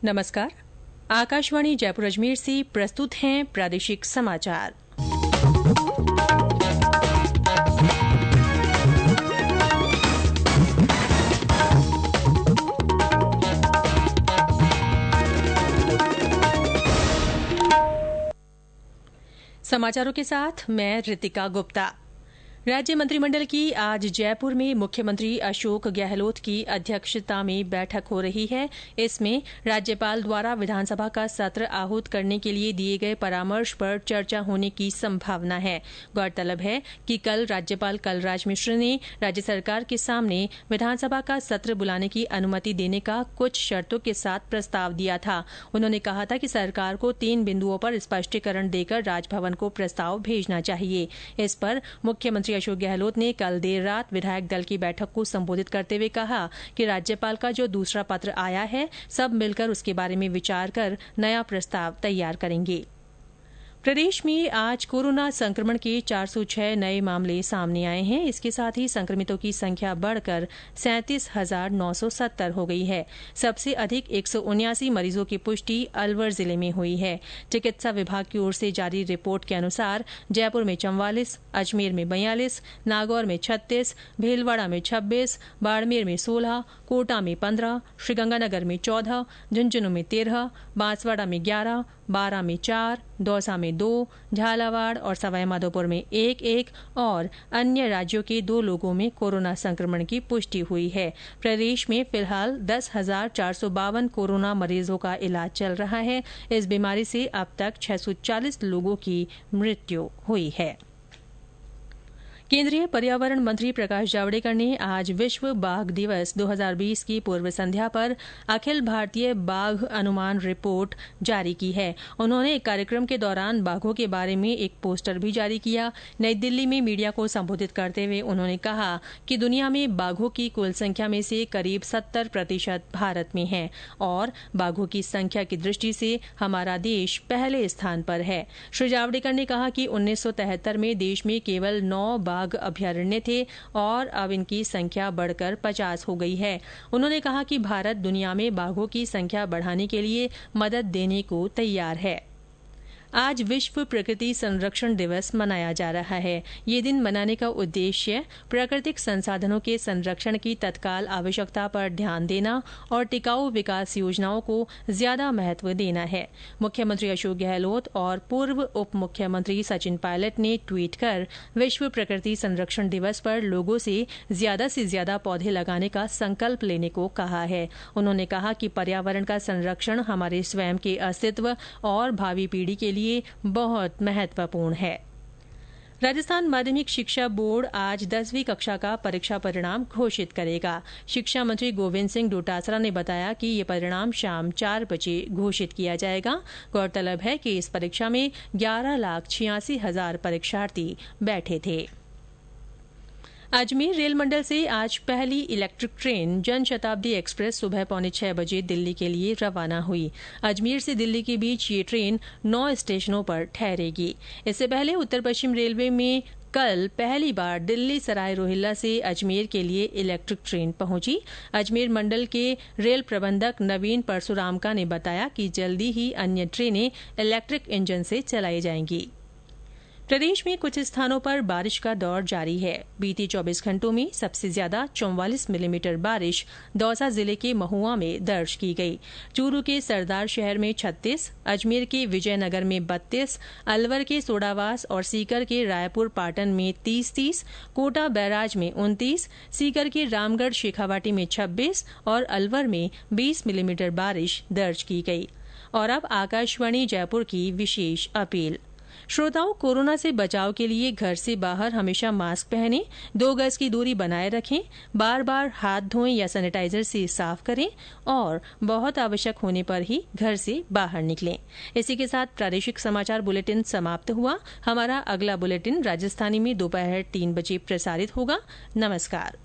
नमस्कार। आकाशवाणी जयपुर अजमेर से प्रस्तुत हैं प्रादेशिक समाचार। समाचारों के साथ मैं रितिका गुप्ता। राज्य मंत्रिमंडल की आज जयपुर में मुख्यमंत्री अशोक गहलोत की अध्यक्षता में बैठक हो रही है। इसमें राज्यपाल द्वारा विधानसभा का सत्र आहूत करने के लिए दिए गए परामर्श पर चर्चा होने की संभावना है। गौरतलब है कि कल राज्यपाल कलराज मिश्र ने राज्य सरकार के सामने विधानसभा का सत्र बुलाने की अनुमति देने का कुछ शर्तों के साथ प्रस्ताव दिया था। उन्होंने कहा था कि सरकार को 3 बिंदुओं पर स्पष्टीकरण देकर राजभवन को प्रस्ताव भेजना चाहिए। इस पर मुख्यमंत्री अशोक गहलोत ने कल देर रात विधायक दल की बैठक को संबोधित करते हुए कहा कि राज्यपाल का जो दूसरा पत्र आया है, सब मिलकर उसके बारे में विचार कर नया प्रस्ताव तैयार करेंगे। प्रदेश में आज कोरोना संक्रमण के 406 नए मामले सामने आए हैं। इसके साथ ही संक्रमितों की संख्या बढ़कर 37,970 हो गई है। सबसे अधिक 179 मरीजों की पुष्टि अलवर जिले में हुई है। चिकित्सा विभाग की ओर से जारी रिपोर्ट के अनुसार जयपुर में 44, अजमेर में 42, नागौर में 36, भीलवाड़ा में 26, बाड़मेर में 16, कोटा में 15, श्रीगंगानगर में 14, झुंझुनू में 13, बांसवाड़ा में 11, बारां में 4, दौसा में 2, झालावाड़ और सवाईमाधोपुर में 1-1 और अन्य राज्यों के 2 लोगों में कोरोना संक्रमण की पुष्टि हुई है। प्रदेश में फिलहाल 10,452 कोरोना मरीजों का इलाज चल रहा है। इस बीमारी से अब तक 640 लोगों की मृत्यु हुई है। केंद्रीय पर्यावरण मंत्री प्रकाश जावड़ेकर ने आज विश्व बाघ दिवस 2020 की पूर्व संध्या पर अखिल भारतीय बाघ अनुमान रिपोर्ट जारी की है। उन्होंने एक कार्यक्रम के दौरान बाघों के बारे में एक पोस्टर भी जारी किया। नई दिल्ली में मीडिया को संबोधित करते हुए उन्होंने कहा कि दुनिया में बाघों की कुल संख्या में से करीब 70% भारत में है और बाघों की संख्या की दृष्टि से हमारा देश पहले स्थान पर है। श्री जावड़ेकर ने कहा कि 1973 में देश में केवल 9 बाघ अभयारण्य थे और अब इनकी संख्या बढ़कर 50 हो गई है। उन्होंने कहा कि भारत दुनिया में बाघों की संख्या बढ़ाने के लिए मदद देने को तैयार है। आज विश्व प्रकृति संरक्षण दिवस मनाया जा रहा है। ये दिन मनाने का उद्देश्य प्राकृतिक संसाधनों के संरक्षण की तत्काल आवश्यकता पर ध्यान देना और टिकाऊ विकास योजनाओं को ज्यादा महत्व देना है। मुख्यमंत्री अशोक गहलोत और पूर्व उप मुख्यमंत्री सचिन पायलट ने ट्वीट कर विश्व प्रकृति संरक्षण दिवस पर लोगों से ज्यादा पौधे लगाने का संकल्प लेने को कहा है। उन्होंने कहा कि पर्यावरण का संरक्षण हमारे स्वयं के अस्तित्व और भावी पीढ़ी के लिए बहुत महत्वपूर्ण है। राजस्थान माध्यमिक शिक्षा बोर्ड आज 10वीं कक्षा का परीक्षा परिणाम घोषित करेगा। शिक्षा मंत्री गोविंद सिंह डोटासरा ने बताया कि ये परिणाम शाम 4 बजे घोषित किया जाएगा। गौरतलब है कि इस परीक्षा में 11,86,000 परीक्षार्थी बैठे थे। अजमेर रेल मंडल से आज पहली इलेक्ट्रिक ट्रेन जनशताब्दी एक्सप्रेस सुबह 5:45 बजे दिल्ली के लिए रवाना हुई। अजमेर से दिल्ली के बीच ये ट्रेन 9 स्टेशनों पर ठहरेगी। इससे पहले उत्तर पश्चिम रेलवे में कल पहली बार दिल्ली सराय रोहिल्ला से अजमेर के लिए इलेक्ट्रिक ट्रेन पहुंची। अजमेर मंडल के रेल प्रबंधक नवीन परसुरामका ने बताया कि जल्दी ही अन्य ट्रेनें इलेक्ट्रिक इंजन से चलाई जाएंगी। प्रदेश में कुछ स्थानों पर बारिश का दौर जारी है। बीते 24 घंटों में सबसे ज्यादा 44 मिलीमीटर बारिश दौसा जिले के महुआ में दर्ज की गई। चूरू के सरदार शहर में 36, अजमेर के विजयनगर में 32, अलवर के सोडावास और सीकर के रायपुर पाटन में 30-30, कोटा बैराज में 29, सीकर के रामगढ़ शेखावाटी में 26 और अलवर में 20 मिलीमीटर बारिश दर्ज की गई। और अब आकाशवाणी जयपुर की विशेष अपील। श्रोताओं, कोरोना से बचाव के लिए घर से बाहर हमेशा मास्क पहनें, 2 गज की दूरी बनाए रखें, बार बार हाथ धोएं या सैनिटाइजर से साफ करें और बहुत आवश्यक होने पर ही घर से बाहर निकलें। इसी के साथ प्रादेशिक समाचार बुलेटिन समाप्त हुआ। हमारा अगला बुलेटिन राजस्थानी में दोपहर 3 बजे प्रसारित होगा। नमस्कार।